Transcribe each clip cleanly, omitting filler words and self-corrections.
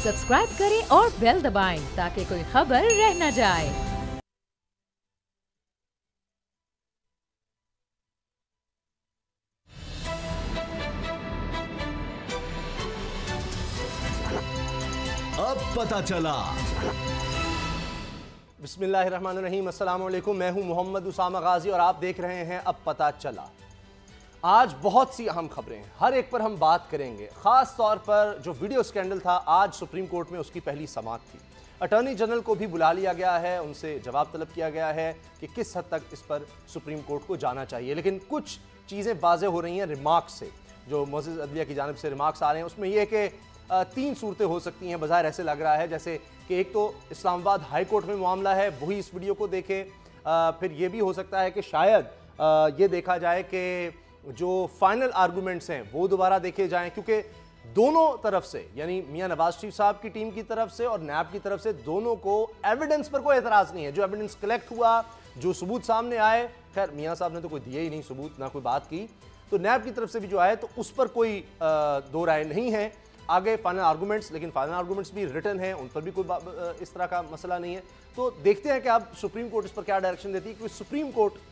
Subscribe करें और bell दबाएं ताकि कोई खबर रह न जाए। अब पता चला। बिस्मिल्लाहिर्रहमानिर्रहीम, अस्सलाम वालेकुम। मैं हूं मोहम्मद उसामा गाजी और आप देख रहे हैं अब पता चला। आज बहुत सी अहम खबरें हैं, हर एक पर हम बात करेंगे। खास तौर पर जो वीडियो स्कैंडल था, आज सुप्रीम कोर्ट में उसकी पहली समाअत थी। अटॉर्नी जनरल को भी बुला लिया गया है, उनसे जवाब तलब किया गया है कि किस हद तक इस पर सुप्रीम कोर्ट को जाना चाहिए। लेकिन कुछ चीज़ें वाज़ेह हो रही हैं रिमार्क्स से, जो मोअज़्ज़िज़ अदलिया की जानिब से रिमार्क्स आ रहे हैं। उसमें यह कि तीन सूरतें हो सकती हैं। बज़ाहिर ऐसे लग रहा है जैसे कि एक तो इस्लामाबाद हाई कोर्ट में मामला है, वही इस वीडियो को देखे। फिर ये भी हो सकता है कि शायद ये देखा जाए कि जो फाइनल आर्गूमेंट्स हैं वो दोबारा देखे जाएं, क्योंकि दोनों तरफ से, यानी मियां नवाज शरीफ साहब की टीम की तरफ से और नैब की तरफ से, दोनों को एविडेंस पर कोई एतराज़ नहीं है। जो एविडेंस कलेक्ट हुआ, जो सबूत सामने आए, खैर मियां साहब ने तो कोई दिए ही नहीं सबूत, ना कोई बात की, तो नैब की तरफ से भी जो आए तो उस पर कोई दो राय नहीं है। आगे फाइनल आर्गूमेंट्स, लेकिन फाइनल आर्गूमेंट्स भी रिटन हैं, उन पर भी कोई इस तरह का मसला नहीं है। तो देखते हैं कि अब सुप्रीम कोर्ट इस पर क्या डायरेक्शन देती है, क्योंकि सुप्रीम कोर्ट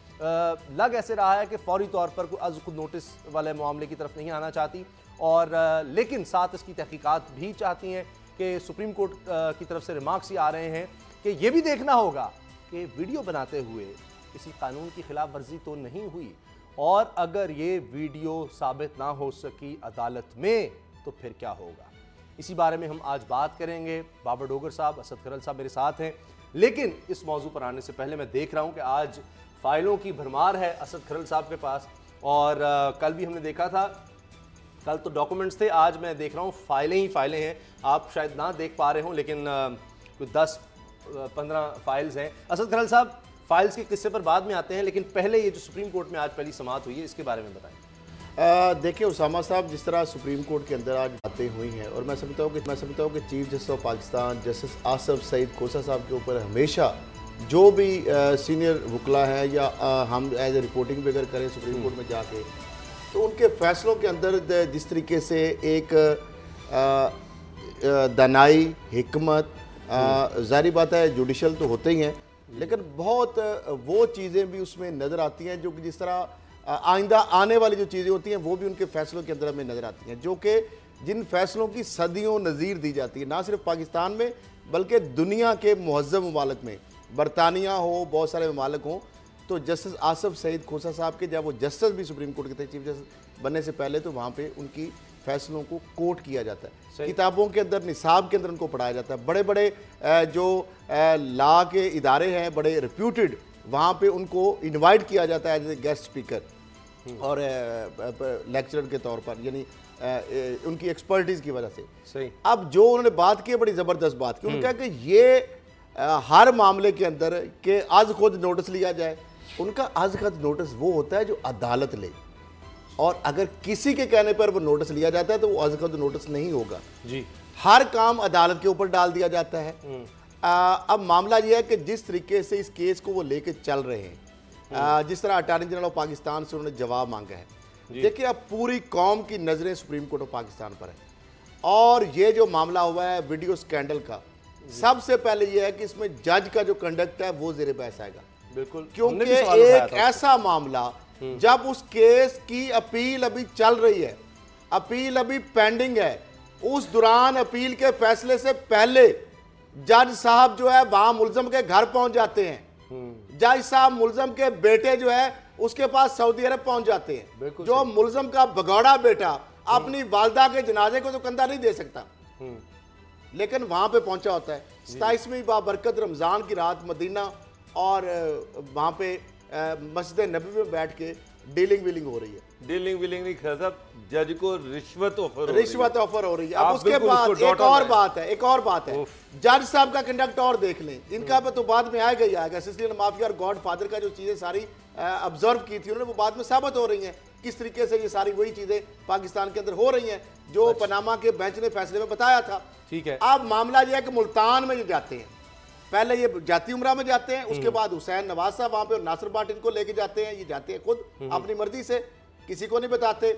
लग ऐसे रहा है कि फौरी तौर पर कोई खुद नोटिस वाले मामले की तरफ नहीं आना चाहती, और लेकिन साथ इसकी तहकीकात भी चाहती हैं कि सुप्रीम कोर्ट की तरफ से रिमार्क्स ये आ रहे हैं कि ये भी देखना होगा कि वीडियो बनाते हुए किसी कानून की खिलाफ वर्जी तो नहीं हुई, और अगर ये वीडियो साबित ना हो सकी अदालत में तो फिर क्या होगा। इसी बारे में हम आज बात करेंगे। बाबर डोगर साहब, असद खरल साहब मेरे साथ हैं। लेकिन इस मौजू पर आने से पहले मैं देख रहा हूं कि आज फाइलों की भरमार है असद खरल साहब के पास, और कल भी हमने देखा था, कल तो डॉक्यूमेंट्स थे, आज मैं देख रहा हूं फाइलें ही फाइलें हैं। आप शायद ना देख पा रहे हो, लेकिन कुछ 10-15 फाइल्स हैं। असद खरल साहब, फाइल्स के किस्से पर बाद में आते हैं, लेकिन पहले ये जो सुप्रीम कोर्ट में आज पहली समाअत हुई है, इसके बारे में बताएं। देखिए उसामा साहब, जिस तरह सुप्रीम कोर्ट के अंदर आज बातें हुई हैं, और मैं समझता हूँ कि chief justice of Pakistan justice Asif Saeed Khosa साहब के ऊपर हमेशा जो भी सीनियर वकला हैं, या हम एज ए रिपोर्टिंग भी अगर करें सुप्रीम कोर्ट में जाके, तो उनके फैसलों के अंदर जिस तरीके से एक दानाई, हिकमत, ज़ाहिर बात है जुडिशल तो होते ही हैं, लेकिन बहुत वो चीज़ें भी उसमें नज़र आती हैं जो कि जिस तरह आइंदा आने वाली जो चीज़ें होती हैं वो भी उनके फैसलों के अंदर हमें नज़र आती हैं, जो कि जिन फैसलों की सदियों नज़ीर दी जाती है, ना सिर्फ पाकिस्तान में बल्कि दुनिया के मुहज़्ज़ब ममालिक में, बरतानिया हो, बहुत सारे ममालिक हों। तो जस्टिस आसफ सईद खोसा साहब के जब वो जस्टिस भी सुप्रीम कोर्ट के थे, चीफ जस्टिस बनने से पहले, तो वहाँ पर उनकी फैसलों को कोट किया जाता है, किताबों के अंदर, निसाब के अंदर उनको पढ़ाया जाता है। बड़े बड़े जो लॉ के इदारे हैं, बड़े रिप्यूटेड, वहाँ पे उनको इनवाइट किया जाता है एज ए गेस्ट स्पीकर और लेक्चरर के तौर पर, यानी उनकी एक्सपर्टीज़ की वजह से। सही। अब जो उन्होंने बात की, बड़ी ज़बरदस्त बात की, उन्होंने कहा कि ये हर मामले के अंदर के आज खुद नोटिस लिया जाए। उनका आज खुद नोटिस वो होता है जो अदालत ले, और अगर किसी के कहने पर वो नोटिस लिया जाता है तो वो आज खुद नोटिस नहीं होगा जी। हर काम अदालत के ऊपर डाल दिया जाता है। अब मामला यह है कि जिस तरीके से इस केस को वो लेके चल रहे हैं, जिस तरह अटॉर्नी जनरल ऑफ पाकिस्तान से उन्होंने जवाब मांगा है, देखिए अब पूरी कौम की नज़रें सुप्रीम कोर्ट ऑफ पाकिस्तान पर है, और ये जो मामला हुआ है वीडियो स्कैंडल का, सबसे पहले यह है कि इसमें जज का जो कंडक्ट है वो ज़ेरे बहस आएगा। बिल्कुल, क्योंकि एक ऐसा मामला जब उस केस की अपील अभी चल रही है, अपील अभी पेंडिंग है, उस दौरान अपील के फैसले से पहले जज साहब जो है वहां मुलजम के घर पहुंच जाते हैं। जज साहब मुलजम के बेटे जो है उसके पास सऊदी अरब पहुंच जाते हैं। जो मुलजम का भगौड़ा बेटा अपनी वालदा के जनाजे को तो कंधा नहीं दे सकता, लेकिन वहां पे पहुंचा होता है। 27वीं बाबरकत रमजान की रात मदीना, और वहां पे मस्जिद नबी में बैठ के डीलिंग विलिंग हो रही है। डीलिंग विलिंग नहीं साहब, जज को रिश्वत ऑफर हो रही है। अब उसके बाद एक और बात है, जज साहब का कंडक्ट और देख लें, इनका तो बाद में आएगा ही आएगा। सिसिलियन माफिया और गॉड फादर का जो चीजें सारी ऑब्जर्व की थी उन्होंने, वो बाद में साबित हो रही हैं किस तरीके से ये सारी वही चीजें पाकिस्तान के अंदर हो रही हैं जो पनामा के बेंच ने फैसले में बताया था। ठीक है। अब मामला यह है कि मुल्तान में ये जाते हैं, पहले ये जाती उमरा में जाते हैं, उसके बाद हुसैन नवाज साहब वहां पे और नासिर भाट इनको लेके जाते हैं, ये जाते हैं खुद अपनी मर्जी से, किसी को नहीं बताते।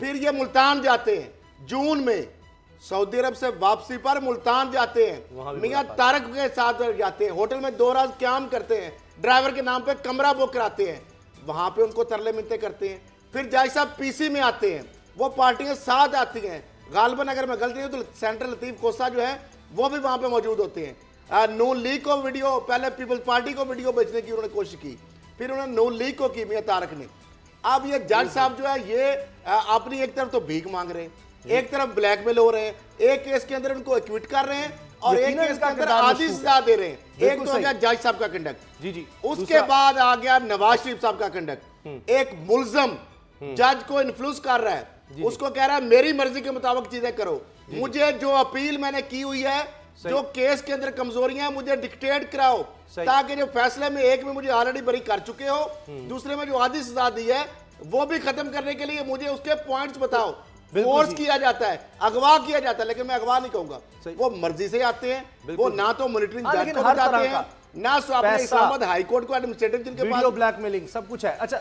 फिर ये मुल्तान जाते हैं जून में, सऊदी अरब से वापसी पर मुल्तान जाते हैं, मियां तारक के साथ जाते हैं, होटल में 2 रात क्याम करते हैं, ड्राइवर के नाम पे कमरा बुक कराते हैं, वहां पे उनको तरले मिलते करते हैं। फिर जज साहब पीसी में आते हैं, वो पार्टियां साथ आती हैं, गालबन अगर मैं गलती हूं तो सेंट्रल लतीफ कोसा जो है वो भी वहां पे मौजूद होते हैं। नून लीग को वीडियो, पहले पीपल्स पार्टी को वीडियो बेचने की उन्होंने कोशिश की, फिर उन्होंने नून लीग को की मियां तारक ने। अब ये जज साहब जो है ये अपनी एक तरफ तो भीख मांग रहे हैं, एक तरफ ब्लैकमेल हो रहे हैं, एक केस के अंदर उनको एक्विट कर रहे हैं और एक केस के अंदर आधी सजा दे रहे हैं। एक तो हो गया जज साहब का कंडक्ट, जी जी, उसके बाद आ गया नवाज शरीफ साहब का कंडक्ट। एक मुल्जम जज को इन्फ्लुएंस कर रहा है, उसको कह रहा है मेरी मर्जी के मुताबिक चीजें करो, मुझे जो अपील मैंने की हुई है, जो केस के अंदर कमजोरियां हैं मुझे डिक्टेट कराओ, ताकि जो फैसले में एक में मुझे ऑलरेडी बरी कर चुके हो, दूसरे में जो आधी सजा दी है वो भी खत्म करने के लिए मुझे उसके पॉइंट्स बताओ। फोर्स किया जाता है, अगवा किया जाता है, लेकिन मैं अगवा नहीं कहूंगा, वो मर्जी से आते हैं, वो ना तो मॉनिटरिंग जज को जाते हैं, ना इस्लामाबाद हाई कोर्ट को एडमिनिस्ट्रेटिव जिनके पास वीडियो ब्लैकमेलिंग सब कुछ है। अच्छा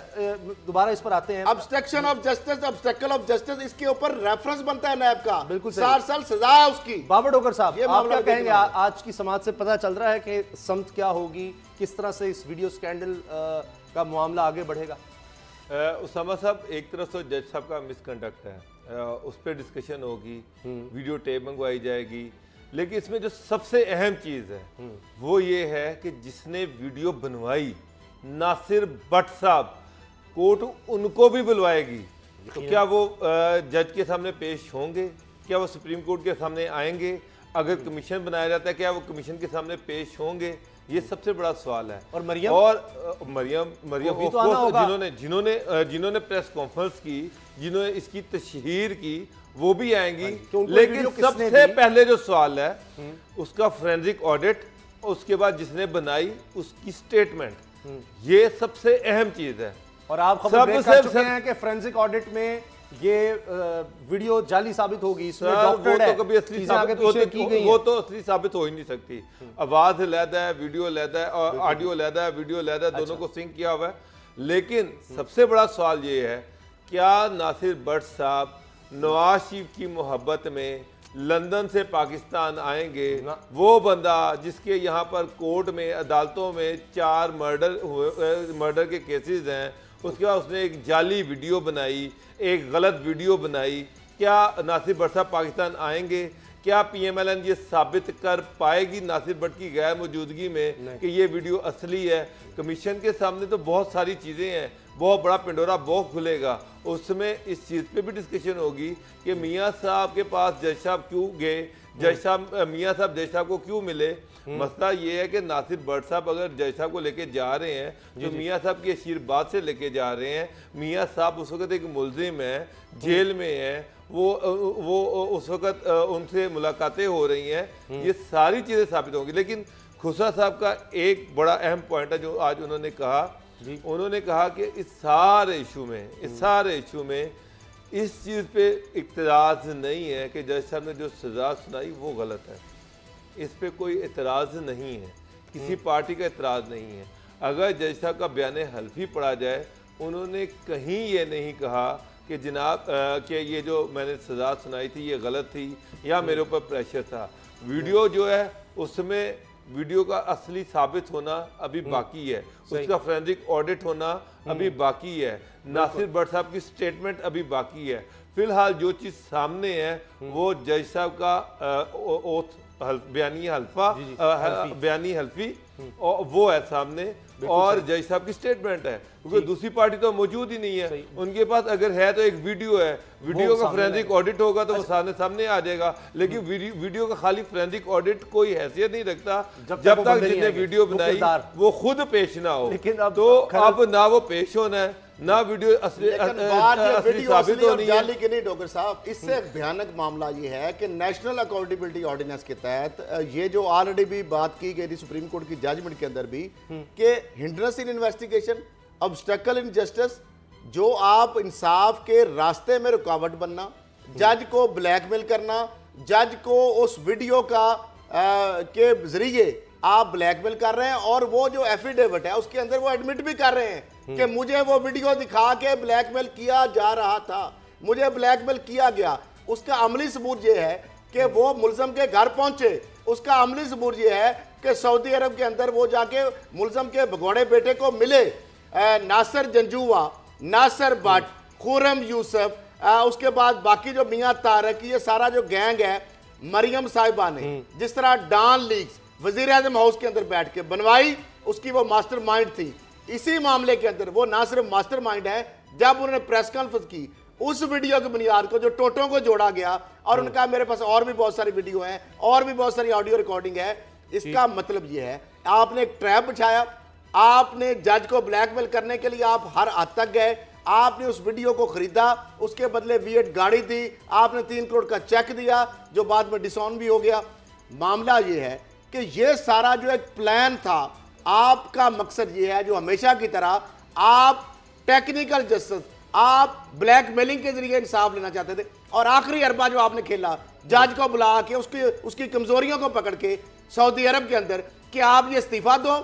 दोबारा इस पर आते हैं। Obstruction of justice, obstacle of justice, इसके ऊपर रेफरेंस बनता है नैब का, बिल्कुल 7 साल सजा है उसकी। बाबर डोगर साहब, ये आप क्या कहेंगे? आज की समाज से पता चल रहा है कि समत क्या होगी, किस तरह से इस वीडियो स्कैंडल का मामला आगे बढ़ेगा? उसामा साहब, एक तरफ तो जज साहब का मिसकंडक्ट है, उस पर डिस्कशन होगी, वीडियो टेप मंगवाई जाएगी, लेकिन इसमें जो सबसे अहम चीज़ है वो ये है कि जिसने वीडियो बनवाई नासिर भट्ट साहब, कोर्ट उनको भी बुलवाएगी, तो क्या वो जज के सामने पेश होंगे? क्या वो सुप्रीम कोर्ट के सामने आएंगे? अगर कमीशन बनाया जाता है क्या वो कमीशन के सामने पेश होंगे? ये सबसे बड़ा सवाल है। और मरियम तो जिन्होंने प्रेस कॉन्फ्रेंस की, जिन्होंने इसकी तशहीर की, वो भी आएंगी, लेकिन सबसे पहले जो सवाल है उसका फोरेंसिक ऑडिट, उसके बाद जिसने बनाई उसकी स्टेटमेंट, ये सबसे अहम चीज है। और आप खबर ब्रेक कर चुके हैं कि फोरेंसिक ऑडिट में ये वीडियो जाली साबित होगी, इसमें डॉक्टर्ड है, तो कभी असली साबित वो तो असली साबित हो ही नहीं सकती। आवाज अलहदा है, वीडियो अलहदा है, और ऑडियो अलहदा है, वीडियो अलहदा है, दोनों को सिंक किया हुआ है। लेकिन सबसे बड़ा सवाल ये है, क्या नासिर भट्ट साहब नवाज शरीफ की मोहब्बत में लंदन से पाकिस्तान आएंगे? वो बंदा जिसके यहाँ पर कोर्ट में, अदालतों में 4 मर्डर के केसेस हैं, उसके बाद उसने एक जाली वीडियो बनाई, एक गलत वीडियो बनाई, क्या नासिर भट्ट साहब पाकिस्तान आएंगे? क्या PMLN ये साबित कर पाएगी नासिर भट्ट की गैर मौजूदगी में कि ये वीडियो असली है? कमीशन के सामने तो बहुत सारी चीज़ें हैं, बहुत बड़ा पिंडोरा बॉक्स खुलेगा, उसमें इस चीज़ पे भी डिस्कशन होगी कि मियाँ साहब के पास जज साहब क्यों गए, मियाँ साहब जज साहब को क्यों मिले। मसला ये है कि नासिर भट्ट साहब अगर जज साहब को लेके जा रहे हैं तो मियाँ साहब की आशीर्वाद से लेके जा रहे हैं। मियाँ साहब उस वक्त एक मुलजिम है, जेल में है, वो उस वक्त उनसे मुलाकातें हो रही हैं, ये सारी चीज़ें साबित होंगी। लेकिन खुसरा साहब का एक बड़ा अहम पॉइंट है जो आज उन्होंने कहा, उन्होंने कहा कि इस सारे इशू में इस चीज़ पे इख्तराज नहीं है कि जज साहब ने जो सज़ा सुनाई वो गलत है, इस पे कोई एतराज़ नहीं है, किसी पार्टी का एतराज़ नहीं है। अगर जज साहब का बयान हल्फी पढ़ा जाए, उन्होंने कहीं ये नहीं कहा कि जनाब कि ये जो मैंने सज़ा सुनाई थी ये गलत थी या मेरे ऊपर प्रेशर था। वीडियो जो है उसमें वीडियो का असली साबित होना अभी बाकी है, उसका फोरेंसिक ऑडिट होना अभी बाकी है, नासिर भट्ट साहब की स्टेटमेंट अभी बाकी है। फिलहाल जो चीज़ सामने है वो जज साहब का ओथ बयानी हल्फी और वो है सामने, और जज साहब की स्टेटमेंट है, क्योंकि दूसरी पार्टी तो मौजूद ही नहीं है उनके पास। अगर है तो एक वीडियो है, वीडियो का फोरेंसिक ऑडिट होगा तो वो सामने आ जाएगा, लेकिन वीडियो का खाली फोरेंसिक ऑडिट कोई हैसियत नहीं रखता जब तक जिसने वीडियो बनाई वो खुद पेश ना हो। तो अब ना वो पेश होना है ना वीडियो असली साबित होनी है। नहीं डॉक्टर साहब, इससे एक भयानक मामला ये है कि नेशनल अकाउंटेबिलिटी ऑर्डिनेंस के तहत ये जो ऑलरेडी भी बात की गई थी सुप्रीम कोर्ट की जजमेंट के अंदर भी कि hindrance in investigation, obstacle in justice, जो आप इंसाफ के रास्ते में रुकावट बनना, जज को ब्लैकमेल करना, जज को उस वीडियो का के जरिए आप ब्लैकमेल कर रहे हैं, और वो जो एफिडेविट है उसके अंदर वो एडमिट भी कर रहे हैं कि मुझे वो वीडियो दिखा के ब्लैकमेल किया जा रहा था, मुझे ब्लैकमेल किया गया। उसका अमली सबूत ये है कि वो मुलजम के घर पहुंचे। उसका अमली सबूत ये है कि सऊदी अरब के अंदर वो जाके मुलजम के भगोड़े बेटे को मिले, नासिर जंजुआ, नासिर भट्ट, खुरम यूसुफ, उसके बाद बाकी जो मियां तारक, ये सारा जो गैंग है, मरियम साहिबा ने जिस तरह डॉन लीग्स वजीर आजम हाउस के अंदर बैठ के बनवाई, उसकी वो मास्टर माइंड थी। इसी मामले के अंदर वो ना सिर्फ मास्टर माइंड है, जब उन्होंने प्रेस कॉन्फ्रेंस की उस वीडियो की बुनियाद को जो टोटों को जोड़ा गया और उनका मेरे पास और भी बहुत सारी वीडियो है और भी बहुत सारी ऑडियो रिकॉर्डिंग है। इसका मतलब यह है आपने एक ट्रैप बिछाया, आपने जज को ब्लैकमेल करने के लिए आप हर हद तक गए, आपने उस वीडियो को खरीदा, उसके बदले V8 गाड़ी दी, आपने 3 करोड़ का चेक दिया जो बाद में डिसऑन भी हो गया। मामला यह है कि यह सारा जो एक प्लान था, आपका मकसद यह है जो हमेशा की तरह आप टेक्निकल जस्टिस, आप ब्लैकमेलिंग के जरिए इंसाफ लेना चाहते थे और आखिरी अरबा जो आपने खेला जज को बुला के उसकी कमजोरियों को पकड़ के सऊदी अरब के अंदर कि आप ये इस्तीफा दो,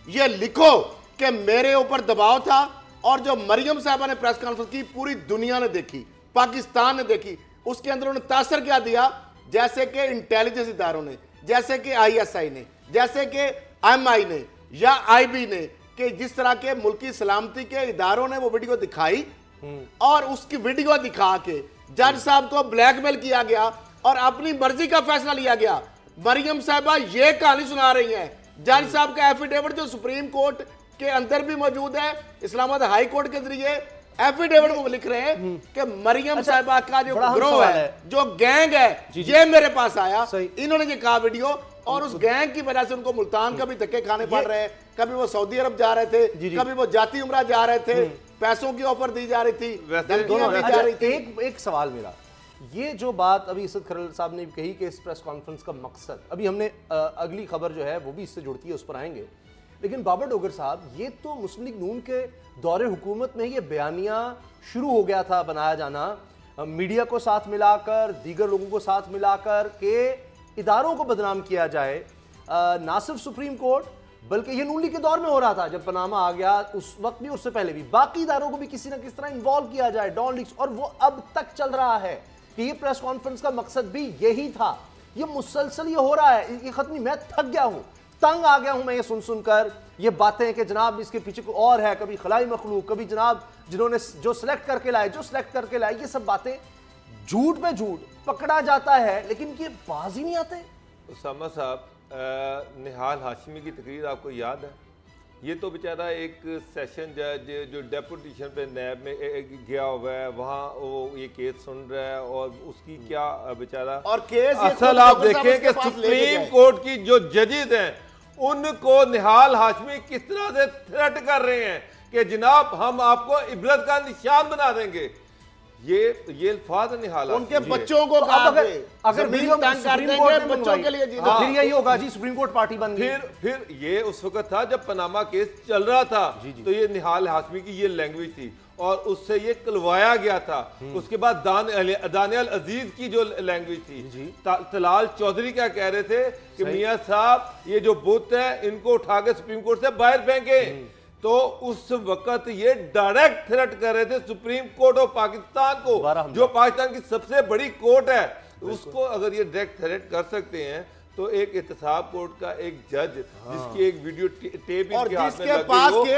ये लिखो कि मेरे ऊपर दबाव था। और जो मरियम साहबा ने प्रेस कॉन्फ्रेंस की पूरी दुनिया ने देखी, पाकिस्तान ने देखी, उसके अंदर उन्होंने तासर क्या दिया, जैसे कि इंटेलिजेंस इदारों ने, जैसे कि ISI ने, जैसे कि MI ने या IB ने, कि जिस तरह के मुल्की सलामती के इदारों ने वो वीडियो दिखाई और उसकी वीडियो दिखा के जज साहब को ब्लैकमेल किया गया और अपनी मर्जी का फैसला लिया गया। मरियम साहबा ये कहानी सुना रही हैं, जज साहब का एफिडेविट जो सुप्रीम कोर्ट के अंदर भी मौजूद है, इस्लामाबाद हाई कोर्ट के जरिए एफिडेविट वो लिख रहे हैं कि मरियम साहबा का जो ग्रोह है, जो गैंग है, ये मेरे पास आया, इन्होंने ये कहा वीडियो, और उस गैंग की वजह से उनको मुल्तान का भी धक्के खाने पड़ रहे हैं। कभी वो सऊदी अरब जा रहे थे, कभी वो जाती उम्रा जा रहे थे, पैसों की ऑफर दी जा रही थी, धमकियां दी जा रही थी। एक सवाल मेरा, ये जो बात अभी इसद खरल साहब ने कही कि इस प्रेस कॉन्फ्रेंस का मकसद, अभी हमने अगली खबर जो है वो भी इससे जुड़ती है, उस पर आएंगे, लेकिन बाबर डोगर साहब, ये तो मुस्लिम लीग नून के दौरे हुकूमत में ये बयानिया शुरू हो गया था बनाया जाना, मीडिया को साथ मिलाकर, दीगर लोगों को साथ मिलाकर के इदारों को बदनाम किया जाए, ना सिर्फ सुप्रीम कोर्ट बल्कि ये नून लीग के दौर में हो रहा था जब पनामा आ गया, उस वक्त भी, उससे पहले भी, बाकी इदारों को भी किसी ना किसी तरह इन्वॉल्व किया जाए, डॉन लीग्स, और वो अब तक चल रहा है कि ये प्रेस कॉन्फ्रेंस का मकसद भी यही था। ये मुसलसल ये हो रहा है, ये खत्म, मैं थक गया हूं, तंग आ गया हूं मैं ये सुन सुनकर ये बातें कि जनाब इसके पीछे को और है, कभी खलाई मखलूक, कभी जनाब जिन्होंने जो सिलेक्ट करके लाए, ये सब बातें झूठ पे झूठ पकड़ा जाता है, लेकिन ये बाज ही नहीं आते। उसामा साहब, निहाल हाशमी की तकरीर आपको याद है? ये तो बेचारा एक सेशन जज जो डेपुटेशन पे नैब में गया हुआ है, वहाँ वो ये केस सुन रहा है, और उसकी क्या बेचारा, और केस असल आप देखें कि सुप्रीम कोर्ट की जो जजेस हैं उनको निहाल हाशमी किस तरह से थ्रेट कर रहे हैं कि जनाब हम आपको इबरत का निशान बना देंगे। ये अल्फाज निहाल, उनके बच्चों को अगर वीडियो बच्चों के लिए तो फिर यही होगा जी, सुप्रीम कोर्ट पार्टी बन गई। फिर ये उस वक्त था जब पनामा केस चल रहा था, तो ये निहाल हाशमी की ये लैंग्वेज थी और उससे ये कलवाया गया था। उसके बाद दानियल अजीज की जो लैंग्वेज थी, तलाल चौधरी क्या कह रहे थे कि मियां साहब ये जो बुत है इनको उठा के सुप्रीम कोर्ट से बाहर फेंके, तो उस वक्त ये डायरेक्ट थ्रेट कर रहे थे सुप्रीम कोर्ट ऑफ पाकिस्तान को, जो पाकिस्तान की सबसे बड़ी कोर्ट है, उसको अगर ये डायरेक्ट थ्रेट कर सकते हैं तो एक एहतसाब कोर्ट का एक जज जिसकी एक वीडियो टेप इनके हाथ में लगी हो,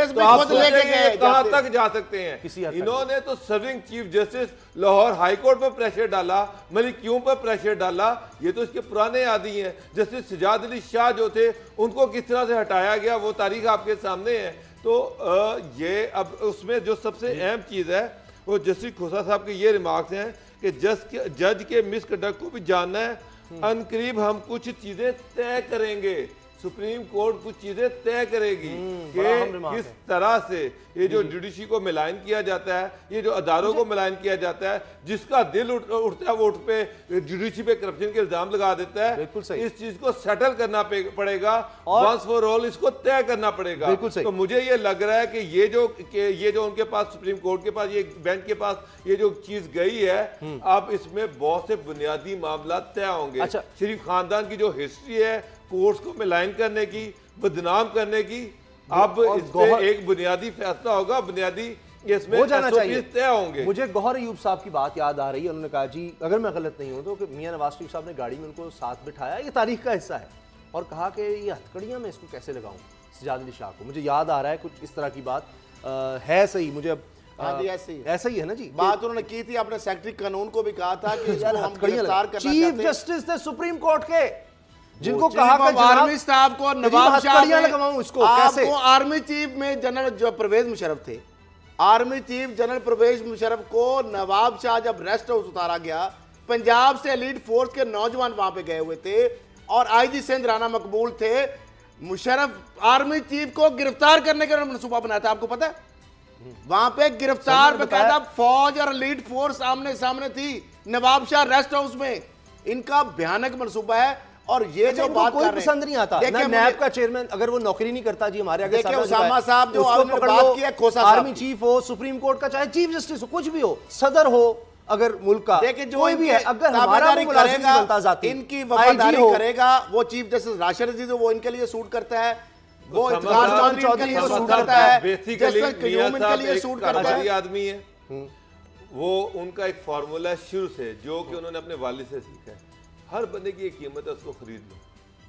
तो आप सोचेंगे कहां तक जा सकते हैं। इन्होंने तो serving chief justice Lahore high court पर प्रेशर डाला, मलिक क्यों पर प्रेशर डाला, ये तो इसके पुराने आदी हैं। जस्टिस सजाद अली शाह जो थे उनको किस तरह से हटाया गया वो तारीख आपके सामने है। तो ये अब उसमें जो सबसे अहम चीज़ है वो जस्टिस खोसा साहब के ये रिमार्क्स हैं कि जज के मिसकंडक्ट को भी जानना है, अनकरीब हम कुछ चीजें तय करेंगे, सुप्रीम कोर्ट कुछ चीजें तय करेगी कि किस तरह से ये जो जुडिशरी को मिलान किया जाता है, ये जो अदारों को मिलान किया जाता है, जिसका दिल उठता है वो उठ पे जुडिशरी पे करप्शन के इल्जाम लगा देता है, इस चीज को सेटल करना पड़ेगा, वंस फॉर ऑल इसको तय करना पड़ेगा। तो मुझे ये लग रहा है कि ये जो उनके पास सुप्रीम कोर्ट के पास, ये बेंच के पास ये जो चीज गई है, अब इसमें बहुत से बुनियादी मामला तय होंगे। शरीफ खानदान की जो हिस्ट्री है कोर्ट्स को मिलान करने की, बदनाम करने की, अब इस पे एक बुनियादी फैसला होगा, बुनियादी इसमें हो जाना चाहिए, तय होंगे। मुझे गौहर अयूब साहब की बात याद आ रही है, उन्होंने कहा जी अगर मैं गलत नहीं हूं तो कि मियां नवाज शरीफ साहब ने गाड़ी में उनको साथ बिठाया, ये तारीख का हिस्सा है, और कहा कि ये हथकड़ियां मैं इसको कैसे लगाऊं सजाद अली शाह को। मुझे याद आ रहा है कुछ इस तरह की बात है, सही मुझे ऐसा ही है ना जी। बात उन्होंने की थी, आपने सेक्रेटरी कानून को भी कहा था कि इसको हम गिरफ्तार करना चाहते हैं। चीफ जस्टिस थे सुप्रीम कोर्ट के, जिनको कहा कि आर्मी स्टाफ को नवाब शाह लगाऊं इसको कैसे। आर्मी चीफ में जनरल जो परवेज मुशर्रफ थे, army chief general Parvez Musharraf को नवाब शाह जब रेस्ट हाउस उतारा गया, पंजाब से एलीट फोर्स के नौजवान वहां पे गए हुए थे और आईजी सिंध राना मकबूल थे। मुशर्रफ आर्मी चीफ को गिरफ्तार करने का मनसूबा बनाया था, आपको पता है? वहां पे गिरफ्तार बकायदा फौज और एलीट फोर्स आमने सामने थी नवाब शाह रेस्ट हाउस में। इनका भयानक मनसूबा है और ये जो बात कोई पसंद नहीं आता ना, नैब का चेयरमैन अगर वो नौकरी नहीं करता जी हमारे आगे, देखिए उसामा साहब जो आपने बात की है, खोसा आर्मी चीफ हो, सुप्रीम कोर्ट का चाहे चीफ जस्टिस हो, कुछ भी हो, सदर हो अगर मुल्क का, देखिए जो कोई भी है, अगर हमारा करेगा इनकी वफादारी करेगा, वो चीफ जस्टिस राशिद अजीज वो इनके लिए सूट करता है, वो इफ्तिखार चौधरी इनके लिए सूट करता है, जस्टिस कयूम इनके लिए सूट करता है। आदमी है वो, उनका एक फार्मूला है शुरू से जो कि उन्होंने अपने वालिद से सीखा है, हर बंदे की एक कीमत है उसको खरीद लो,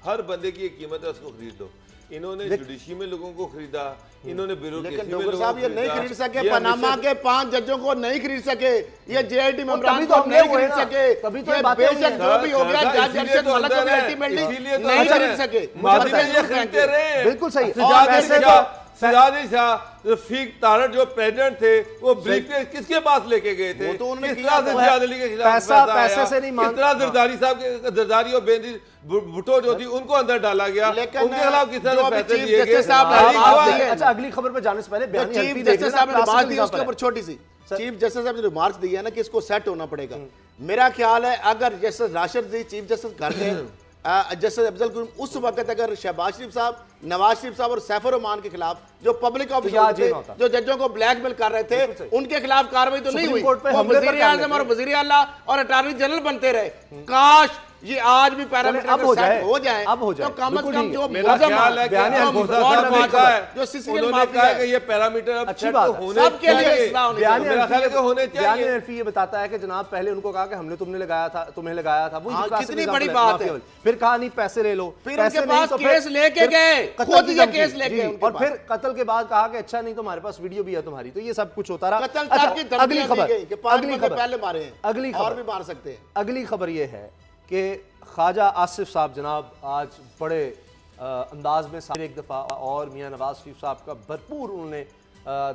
हर बंदे की एक कीमत है उसको खरीद लो। इन्होंने जुडिशरी में लोगों को खरीदा, इन्होंने ब्यूरोक्रेसी में लोगों को साहब ये नहीं खरीद सके, पनामा के 5 जजों को नहीं खरीद सके, ये जेआईटी मेंबरान को नहीं खरीद सके, तभी तो बेशक जो भी हो गया जज अरशद मलिक को अल्टीमेटली नहीं खरीद सके। बिल्कुल सही। सिराज अली शाह रफीक तारड़ जो प्रेसिडेंट थे वो ब्रीफकेस किसके पास लेके गए थे? तो उन्होंने पैसे से नहीं मांगा। जरदारी साहब के जरदारी और बेनजीर भुट्टो जो थी उनको अंदर डाला गया, उनके खिलाफ किस तरह पैसे दिए गए। अच्छा अगली खबर पे जाने से पहले चीफ जस्टिस साहब ने बात की उसके ऊपर छोटी सी, चीफ जस्टिस साहब ने रिमार्क्स दिया है ना कि इसको सेट होना पड़ेगा। मेरा ख्याल है अगर जस्टिस राशिद जी चीफ जस्टिस घर गए, जस्टिस अफजल गुरुम उस वक्त अगर शहबाज शरीफ साहब, नवाज शरीफ साहब और सैफ रहमान के खिलाफ जो पब्लिक ऑफिसर थे, जो जजों को ब्लैकमेल कर रहे थे, उनके खिलाफ कार्रवाई तो नहीं हुई, वो वजीर आजम और वजीर आला और अटॉर्नी जनरल बनते रहे। काश ये आज भी पैरामीटर अब हो जाए, तो कम से कम जो मेरा ख्याल है जो सिसिलियन माफिया है ये पैरामीटर अब अच्छी बात होने सबके लिए मेरा ख्याल है कि होने चाहिए। ये बताता है कि जनाब पहले उनको कहा कि हमने तुम्हें लगाया था, वो कितनी बड़ी बात है। फिर कहा नहीं पैसे ले लो, फिर उनके पास केस लेके गए, खुद ये केस लेके, और फिर कत्ल के बाद कहा कि अच्छा नहीं तुम्हारे पास वीडियो भी है तुम्हारी, तो ये सब कुछ होता रहा। अगली खबर पहले मारे हैं, अगली और भी मार सकते हैं। अगली खबर ये है कि ख्वाजा आसिफ साहब जनाब आज बड़े अंदाज में एक दफ़ा और मियां नवाज शरीफ साहब का भरपूर उन्होंने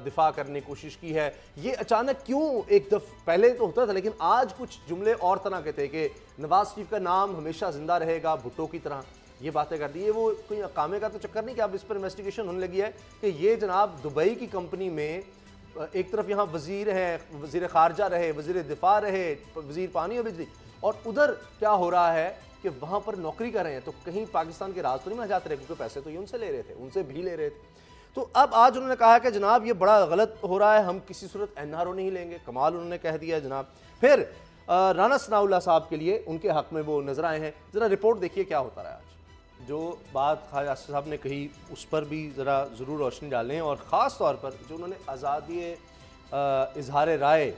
दिफा करने की कोशिश की है। ये अचानक क्यों एक दफ़ा पहले तो होता था, लेकिन आज कुछ जुमले और तरह के थे कि नवाज शरीफ का नाम हमेशा जिंदा रहेगा भुट्टो की तरह, ये बातें कर दी। ये वो कोई कामे का तो चक्कर नहीं कि अब इस पर इन्वेस्टिगेशन होने लगी है कि ये जनाब दुबई की कंपनी में एक तरफ यहाँ वजीर हैं, वजीर खारजा रहे, वजीर दिफा रहे, वजीर पानी और बिजली, और उधर क्या हो रहा है कि वहाँ पर नौकरी कर रहे हैं, तो कहीं पाकिस्तान के राज तो नहीं में जाते रहे, क्योंकि पैसे तो ये उनसे ले रहे थे, उनसे भी ले रहे थे। तो अब आज उन्होंने कहा कि जनाब ये बड़ा गलत हो रहा है, हम किसी सूरत एनआरओ नहीं लेंगे, कमाल उन्होंने कह दिया जनाब। फिर राना सनाउल्लाह साहब के लिए उनके हक में वो नजर आए हैं, ज़रा रिपोर्ट देखिए क्या होता रहा है आज। जो बात ख्वाजा आसिफ साहब ने कही उस पर भी ज़रा ज़रूर रोशनी डालें, और ख़ास तौर पर जो उन्होंने आज़ादी इजहार राय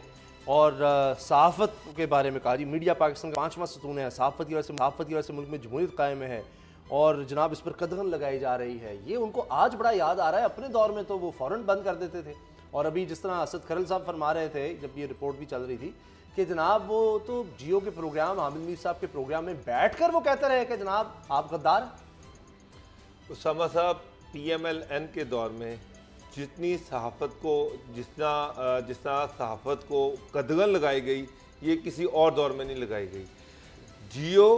और सहाफ़त के बारे में कहा। जी मीडिया पाकिस्तान का 5वां सतून है, सहाफ़त की वजह से मुल्क में जमहूरियत कायम है, और जनाब इस पर कदगन लगाई जा रही है। ये उनको आज बड़ा याद आ रहा है, अपने दौर में तो वो फ़ौरन बंद कर देते थे। और अभी जिस तरह असद खरल साहब फरमा रहे थे जब ये रिपोर्ट भी चल रही थी कि जनाब वो तो जियो के प्रोग्राम, हामिद मीर साहब के प्रोग्राम में बैठ कर वो कहते रहे कि जनाब आप गद्दार। उसामा साहब PMLN के दौर में जितनी सहाफ़त को जितना सहाफ़त को कदगन लगाई गई, ये किसी और दौर में नहीं लगाई गई। जियो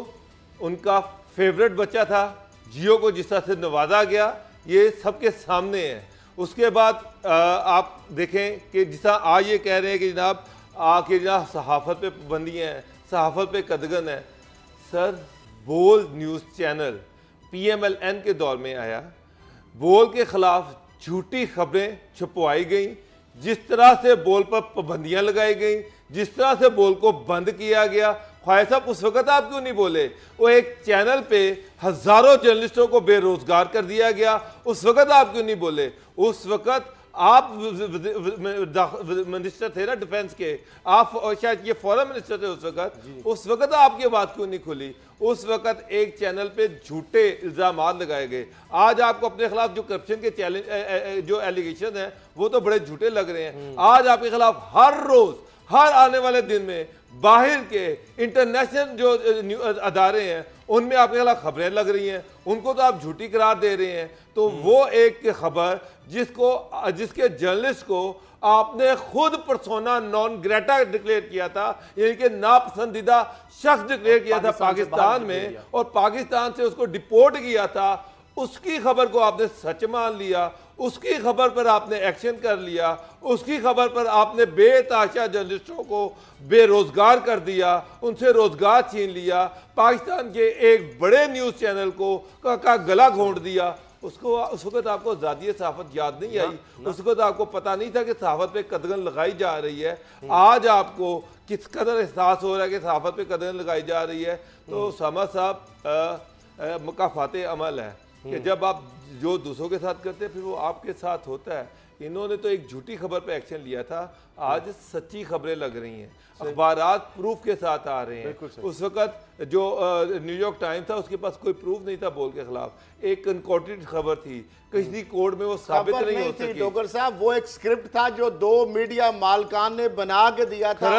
उनका फेवरेट बच्चा था, जियो को जिस तरह से नवाजा गया ये सबके सामने है। उसके बाद आप देखें कि जिस तरह आज ये कह रहे हैं कि जनाब आके जनाब सहाफ़त पे पाबंदी है, सहाफ़त पे कदगन है। सर बोल न्यूज़ चैनल PMLN के दौर में आया, बोल के ख़िलाफ़ झूठी खबरें छुपवाई गई, जिस तरह से बोल पर पाबंदियां लगाई गई, जिस तरह से बोल को बंद किया गया। ख्वाजा साहब उस वक्त आप क्यों नहीं बोले? वो एक चैनल पे हज़ारों जर्नलिस्टों को बेरोजगार कर दिया गया, उस वक्त आप क्यों नहीं बोले? उस वक्त आप मिनिस्टर थे ना डिफेंस के, आप शायद ये फॉरेन मिनिस्टर थे उस वक्त आपकी बात क्यों नहीं खुली? उस वक्त एक चैनल पे झूठे इल्जाम लगाए गए। आज आपको अपने खिलाफ जो करप्शन के चैलेंज जो एलिगेशन है वो तो बड़े झूठे लग रहे हैं। आज आपके खिलाफ हर रोज, हर आने वाले दिन में बाहर के इंटरनेशनल जो अदारे हैं उनमें आपके खिलाफ खबरें लग रही हैं, उनको तो आप झूठी करार दे रहे हैं। तो वो एक खबर जिसके जर्नलिस्ट को आपने खुद पर्सोना नॉन ग्रेटा डिक्लेयर किया था, यानी कि नापसंदीदा शख्स डिक्लेयर किया था पाकिस्तान में, और पाकिस्तान से उसको डिपोर्ट किया था, उसकी खबर को आपने सच मान लिया, उसकी खबर पर आपने एक्शन कर लिया, उसकी खबर पर आपने बेतहाशा जर्नलिस्टों को बेरोजगार कर दिया, उनसे रोजगार छीन लिया, पाकिस्तान के एक बड़े न्यूज चैनल का गला घोंट दिया। उसको उस वक्त आपको आज़ादी सहाफत याद नहीं आई, उस वक्त आपको पता नहीं था कि सहाफत पे कदगन लगाई जा रही है। आज आपको किस कदर एहसास हो रहा है कि सहाफत पे कदगन लगाई जा रही है। तो उसामा साहब मुकाफाते अमल है कि जब आप जो दूसरों के साथ करते हैं फिर वो आपके साथ होता है। इन्होंने तो एक झूठी खबर पे एक्शन लिया था, आज सच्ची खबरें लग रही हैं, अखबारात प्रूफ के साथ आ रहे हैं। उस वक्त जो न्यूयॉर्क टाइम्स था उसके पास कोई प्रूफ नहीं था बोल के खिलाफ, एक कनकॉटेड खबर थी, किसी कोर्ट में वो साबित नहीं हो सकी। डोगर साहब वो एक स्क्रिप्ट था जो 2 मीडिया मालिकान ने बना के दिया था।